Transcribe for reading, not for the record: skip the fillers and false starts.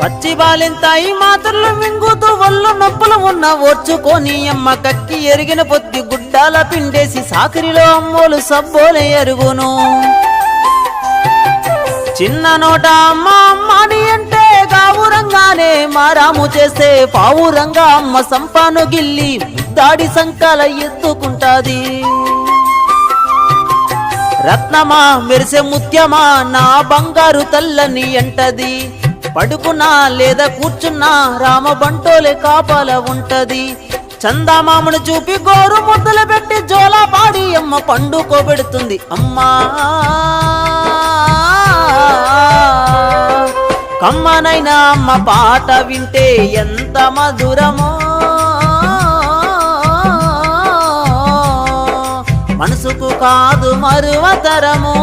పచ్చి బాలింతాయి మాత్రలు మింగుతూ ఒళ్ళు నొప్పులు ఉన్న ఓర్చుకొని అమ్మ కక్కి ఎరిగిన పొత్తి గుడ్డాల పిండేసి సాకరిలో అమ్మోలు సబ్బోలే ఎరుగును. చిన్న నోట అమ్మ అమ్మని అంటే గావురంగానే మారాము చేస్తే పావురంగా అమ్మ సంపాను గిల్లి దాడి సంకాల ఎత్తుకుంటాది. రత్నమా మెరిసే ముత్యమా నా బంగారు తల్లని అంటది. పడుకున్నా లేదా కూర్చున్నా రామ బంటోలే కాపాల ఉంటది. చందామామను చూపి గోరు ముద్దలు పెట్టి జోలా పాడి అమ్మ పండుకోబెడుతుంది. అమ్మా కమ్మనైనా అమ్మ పాట వింటే ఎంత మధురమో, మనసుకు కాదు మరువతరము.